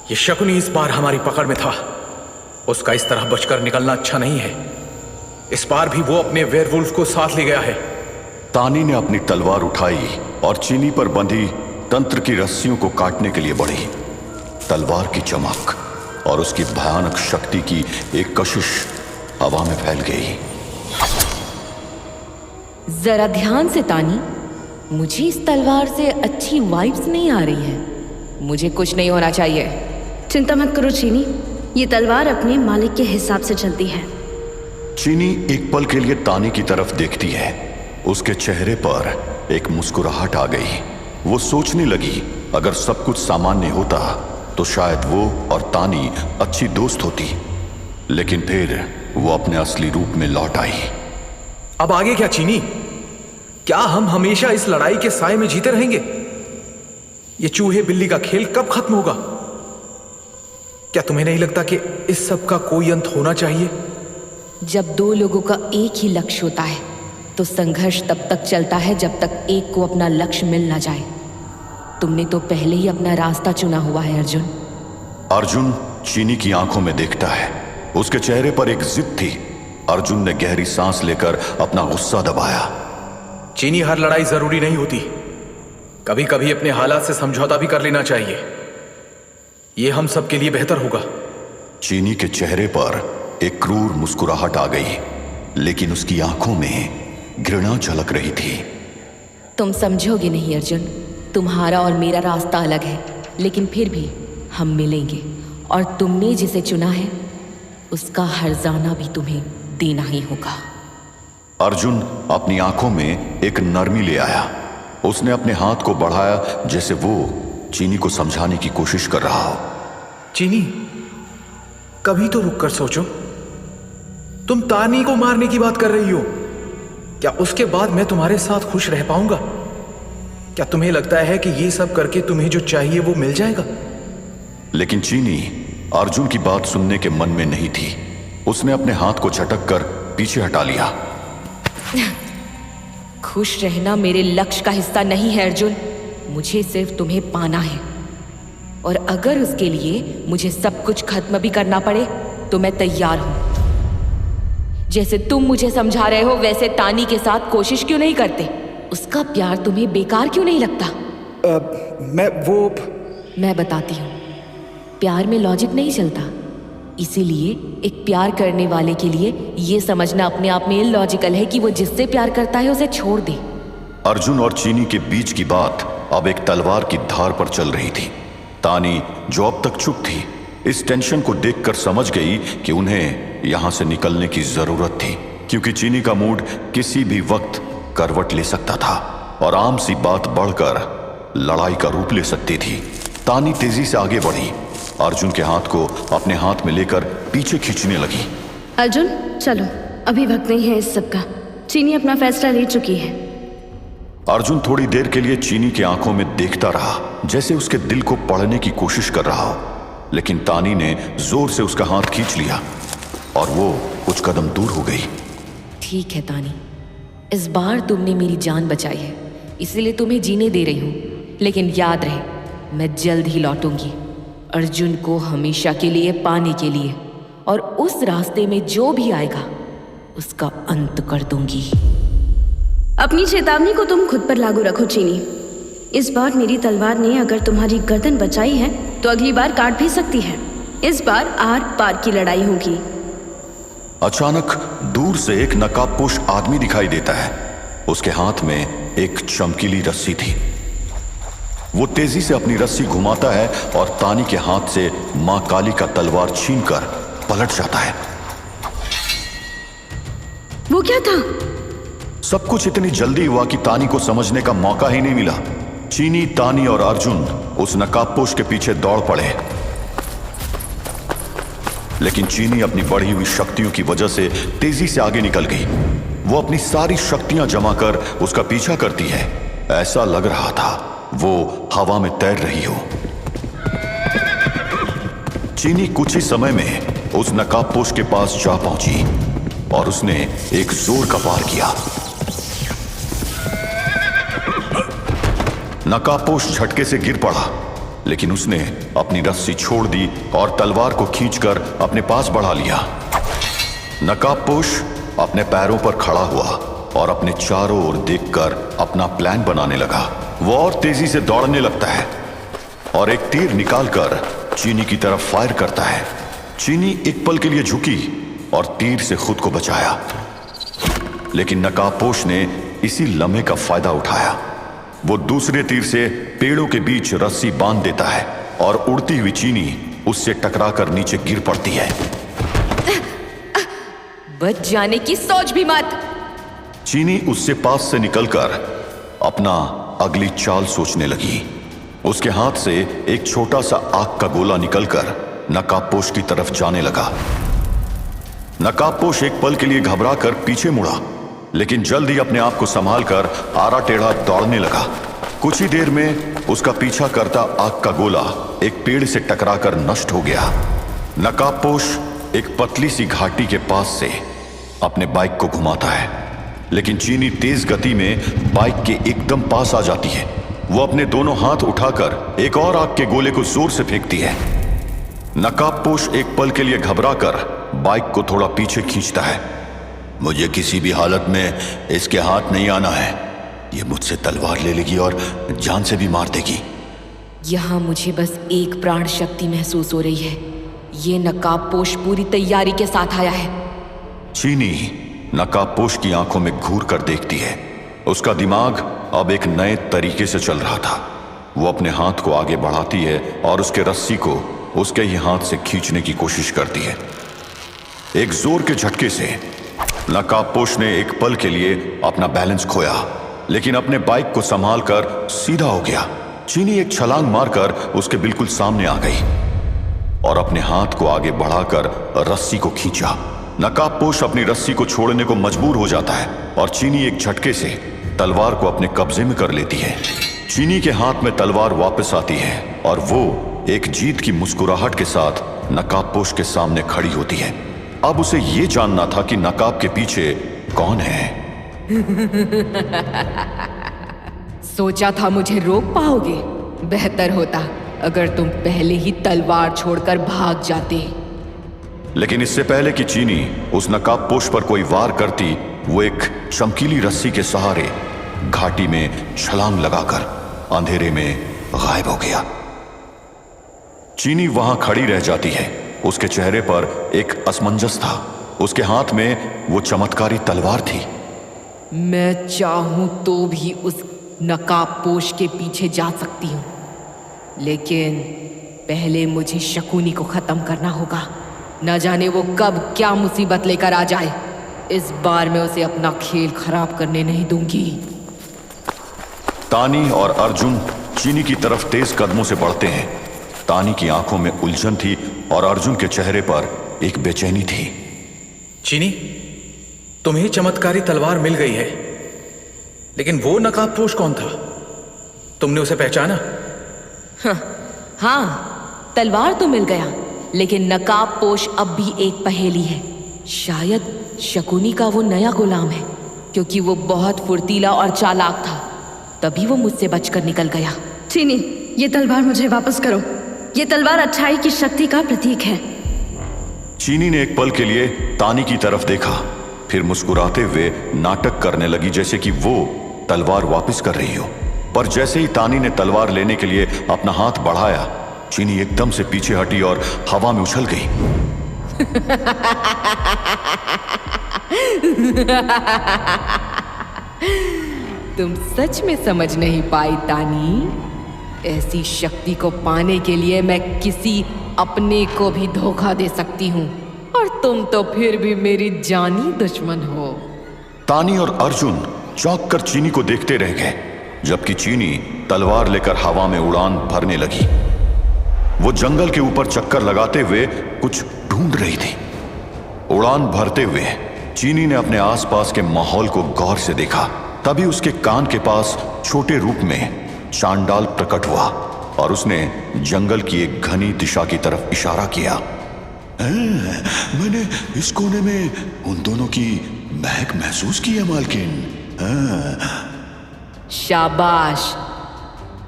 ये शकुनी इस बार हमारी पकड़ में था। उसका इस तरह बचकर निकलना अच्छा नहीं है। इस बार भी वो अपने वेयरवुल्फ को साथ ले गया है। तानी ने अपनी तलवार उठाई और चीनी पर बंधी तंत्र की रस्सियों को काटने के लिए बढ़ी। तलवार की चमक और उसकी भयानक शक्ति की एक कशिश हवा में फैल गई। जरा ध्यान से तानी, मुझे इस तलवार से अच्छी वाइब्स नहीं आ रही है। मुझे कुछ नहीं होना चाहिए। चिंता मत करो चीनी, ये तलवार अपने मालिक के हिसाब से चलती है। चीनी एक पल के लिए तानी की तरफ देखती है। उसके चेहरे पर एक मुस्कुराहट आ गई। वो सोचने लगी, अगर सब कुछ सामान्य होता तो शायद वो और तानी अच्छी दोस्त होती। लेकिन फिर वो अपने असली रूप में लौट आई। अब आगे क्या चीनी? क्या हम हमेशा इस लड़ाई के साए में जीते रहेंगे? ये चूहे बिल्ली का खेल कब खत्म होगा? क्या तुम्हें नहीं लगता कि इस सब का कोई अंत होना चाहिए? जब दो लोगों का एक ही लक्ष्य होता है तो संघर्ष तब तक चलता है जब तक एक को अपना लक्ष्य मिल ना जाए। तुमने तो पहले ही अपना रास्ता चुना हुआ है अर्जुन। अर्जुन चीनी की आंखों में देखता है। उसके चेहरे पर एक जिद थी। अर्जुन ने गहरी सांस लेकर अपना गुस्सा दबाया। चीनी, हर लड़ाई जरूरी नहीं होती। कभी कभी अपने हालात से समझौता भी कर लेना चाहिए। यह हम सब के लिए बेहतर होगा। चीनी के चेहरे पर एक क्रूर मुस्कुराहट आ गई, लेकिन उसकी आंखों में घृणा झलक रही थी। तुम समझोगे नहीं अर्जुन। तुम्हारा और मेरा रास्ता अलग है, लेकिन फिर भी हम मिलेंगे। और तुमने जिसे चुना है उसका हर्जाना भी तुम्हें देना ही होगा। अर्जुन अपनी आंखों में एक नरमी ले आया। उसने अपने हाथ को बढ़ाया जैसे वो चीनी को समझाने की कोशिश कर रहा हो। चीनी, कभी तो रुक कर सोचो। तुम तानी को मारने की बात कर रही हो। क्या उसके बाद मैं तुम्हारे साथ खुश रह पाऊंगा? क्या तुम्हें लगता है कि ये सब करके तुम्हें जो चाहिए वो मिल जाएगा? लेकिन चीनी अर्जुन की बात सुनने के मन में नहीं थी। उसने अपने हाथ को झटक कर पीछे हटा लिया। खुश रहना मेरे लक्ष्य का हिस्सा नहीं है अर्जुन। मुझे सिर्फ तुम्हें पाना है, और अगर उसके लिए मुझे सब कुछ खत्म भी करना पड़े तो मैं तैयार हूं। जैसे तुम मुझे समझा रहे हो वैसे तानी के साथ कोशिश क्यों नहीं करते? उसका प्यार तुम्हें बेकार क्यों नहीं लगता? मैं बताती हूँ। प्यार में लॉजिक नहीं चलता, इसीलिए एक प्यार करने वाले के लिए ये समझना अपने आप में इलॉजिकल है कि वो जिससे प्यार करता है उसे छोड़ दे। अर्जुन और चीनी के बीच की बात अब एक तलवार की धार पर चल रही थी। तानी, जो अब तक चुप थी, इस टेंशन को देखकर समझ गई कि उन्हें यहां से निकलने की जरूरत थी, क्योंकि चीनी का मूड किसी भी वक्त करवट ले सकता था और आम सी बात बढ़कर लड़ाई का रूप ले सकती थी। तानी तेजी से आगे बढ़ी, अर्जुन के हाथ को अपने हाथ में लेकर पीछे खींचने लगी। अर्जुन चलो, अभी वक्त नहीं है इस सब का। चीनी अपना फैसला ले चुकी है। अर्जुन थोड़ी देर के लिए चीनी की आंखों में देखता रहा, जैसे उसके दिल को पढ़ने की कोशिश कर रहा हो। लेकिन तानी ने जोर से उसका हाथ खींच लिया और वो कुछ कदम दूर हो गई। ठीक है तानी, इस बार तुमने मेरी जान बचाई है, इसलिए तुम्हें जीने दे रही हूं। लेकिन याद रहे, मैं जल्द ही लौटूंगी, अर्जुन को हमेशा के लिए पाने के लिए, और उस रास्ते में जो भी आएगा उसका अंत कर दूंगी। अपनी चेतावनी को तुम खुद पर लागू रखो चीनी। इस बार मेरी तलवार ने अगर तुम्हारी गर्दन बचाई है तो अगली बार काट भी सकती है। इस बार आर पार की लड़ाई होगी। अचानक दूर से एक नकाबपोश आदमी दिखाई देता है। उसके हाथ में एक चमकीली रस्सी थी। वो तेजी से अपनी रस्सी घुमाता है और तानी के हाथ से मां काली का तलवार छीनकर पलट जाता है। वो क्या था? सब कुछ इतनी जल्दी हुआ कि तानी को समझने का मौका ही नहीं मिला। चीनी, तानी और अर्जुन उस नकाबपोश के पीछे दौड़ पड़े, लेकिन चीनी अपनी बढ़ी हुई शक्तियों की वजह से तेजी से आगे निकल गई। वो अपनी सारी शक्तियां जमा कर उसका पीछा करती है। ऐसा लग रहा था वो हवा में तैर रही हो। चीनी कुछ ही समय में उस नकाबपोश के पास जा पहुंची और उसने एक जोर का वार किया। नकाबपोश झटके से गिर पड़ा, लेकिन उसने अपनी रस्सी छोड़ दी और तलवार को खींचकर अपने पास बढ़ा लिया। नकाबपोश अपने पैरों पर खड़ा हुआ और अपने चारों ओर देखकर अपना प्लान बनाने लगा। वो और तेजी से दौड़ने लगता है और एक तीर निकालकर चीनी की तरफ फायर करता है। चीनी एक पल के लिए झुकी और तीर से खुद को बचाया, लेकिन नकाबपोश ने इसी लम्हे का फायदा उठाया। वो दूसरे तीर से पेड़ों के बीच रस्सी बांध देता है और उड़ती हुई चीनी उससे टकराकर नीचे गिर पड़ती है। बच जाने की सोच भी मत। चीनी उससे पास से निकलकर अपना अगली चाल सोचने लगी। उसके हाथ से एक छोटा सा आग का गोला निकलकर नकाबपोश की तरफ जाने लगा। नकाबपोश एक पल के लिए घबराकर पीछे मुड़ा, लेकिन जल्द ही अपने आप को संभालकर आरा टेढ़ा दौड़ने लगा। कुछ ही देर में उसका पीछा करता आग का गोला एक पेड़ से टकराकर नष्ट हो गया। नकाबपोश एक पतली सी घाटी के पास से अपने बाइक को घुमाता है, लेकिन चीनी तेज गति में बाइक के एकदम पास आ जाती है। वो अपने दोनों हाथ उठाकर एक और आग के गोले को जोर से फेंकती है। नकाबपोश एक पल के लिए घबराकर बाइक को थोड़ा पीछे खींचता है। मुझे किसी भी हालत में इसके हाथ नहीं आना है। ये मुझसे तलवार ले लेगी और जान से भी मार देगी। यहां मुझे बस एक प्राण शक्ति महसूस हो रही है। ये नकाबपोश पूरी तैयारी के साथ आया है। चीनी नकाबपोश की आंखों में घूर कर देखती है। उसका दिमाग अब एक नए तरीके से चल रहा था। वो अपने हाथ को आगे बढ़ाती है और उसके रस्सी को उसके ही हाथ से खींचने की कोशिश करती है। एक जोर के झटके से नकाबपोश ने एक पल के लिए अपना बैलेंस खोया, लेकिन अपने बाइक को संभालकर सीधा हो गया। चीनी एक छलांग मारकर उसके बिल्कुल सामने आ गई और अपने हाथ को आगे बढ़ाकर रस्सी को खींचा। नकाबपोश अपनी रस्सी को छोड़ने को मजबूर हो जाता है और चीनी एक झटके से तलवार को अपने कब्जे में कर लेती है। चीनी के हाथ में तलवार वापस आती है और वो एक जीत की मुस्कुराहट के साथ नकाबपोश के सामने खड़ी होती है। अब उसे ये जानना था कि नकाब के पीछे कौन है। सोचा था मुझे रोक पाओगे? बेहतर होता अगर तुम पहले ही तलवार छोड़कर भाग जाते। लेकिन इससे पहले कि चीनी उस नकाबपोश पर कोई वार करती, वो एक चमकीली रस्सी के सहारे घाटी में छलांग लगाकर अंधेरे में गायब हो गया। चीनी वहां खड़ी रह जाती है। उसके चेहरे पर एक असमंजस था। उसके हाथ में वो चमत्कारी तलवार थी। मैं चाहूं तो भी उस नकाबपोश के पीछे जा सकती हूं, लेकिन पहले मुझे शकुनी को खत्म करना होगा। न जाने वो कब क्या मुसीबत लेकर आ जाए। इस बार मैं उसे अपना खेल खराब करने नहीं दूंगी। तानी और अर्जुन चीनी की तरफ तेज कदमों से बढ़ते हैं। तानी की आंखों में उलझन थी और अर्जुन के चेहरे पर एक बेचैनी थी। चीनी, तुम्हें चमत्कारी तलवार मिल गई है, लेकिन वो नकाबपोश कौन था? तुमने उसे पहचाना? हाँ, तलवार तो मिल गया, लेकिन नकाबपोश अब भी एक पहेली है। शायद शकुनी का वो नया गुलाम है, क्योंकि वो बहुत फुर्तीला और चालाक था, तभी वो मुझसे बचकर निकल गया। चीनी, ये तलवार मुझे वापस करो। ये तलवार अच्छाई की शक्ति का प्रतीक है। चीनी ने एक पल के लिए तानी की तरफ देखा, फिर मुस्कुराते हुए नाटक करने लगी जैसे कि वो तलवार वापस कर रही हो। पर जैसे ही तानी ने तलवार लेने के लिए अपना हाथ बढ़ाया, चीनी एकदम से पीछे हटी और हवा में उछल गई। तुम सच में समझ नहीं पाई तानी। ऐसी शक्ति को पाने के लिए मैं किसी अपने को भी धोखा दे सकती हूँ, और तुम तो फिर भी मेरी जानी दुश्मन हो। तानी और अर्जुन चौंक कर चीनी को देखते रह गए, जबकि चीनी तलवार लेकर हवा में उड़ान भरने लगी। वो जंगल के ऊपर चक्कर लगाते हुए कुछ ढूंढ रही थी। उड़ान भरते हुए चीनी ने अपने आसपास के माहौल को गौर से देखा। तभी उसके कान के पास छोटे रूप में चांडाल प्रकट हुआ और उसने जंगल की एक घनी दिशा की तरफ इशारा किया। मैंने इस कोने में उन दोनों की महक महसूस की है मालकिन। शाबाश,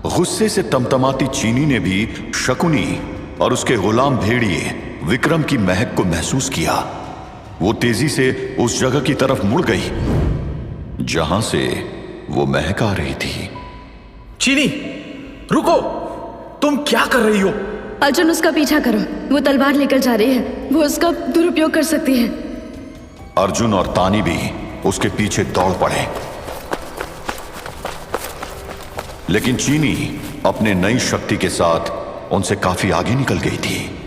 गुस्से से तमतमाती चीनी ने भी शकुनी और उसके गुलाम भेड़िए विक्रम की महक को महसूस किया। वो तेजी से उस जगह की तरफ मुड़ गई जहां से वो महक आ रही थी। चीनी, रुको! तुम क्या कर रही हो? अर्जुन, उसका पीछा करो। वो तलवार लेकर जा रही है, वो उसका दुरुपयोग कर सकती है। अर्जुन और तानी भी उसके पीछे दौड़ पड़े, लेकिन चीनी अपने नई शक्ति के साथ उनसे काफी आगे निकल गई थी।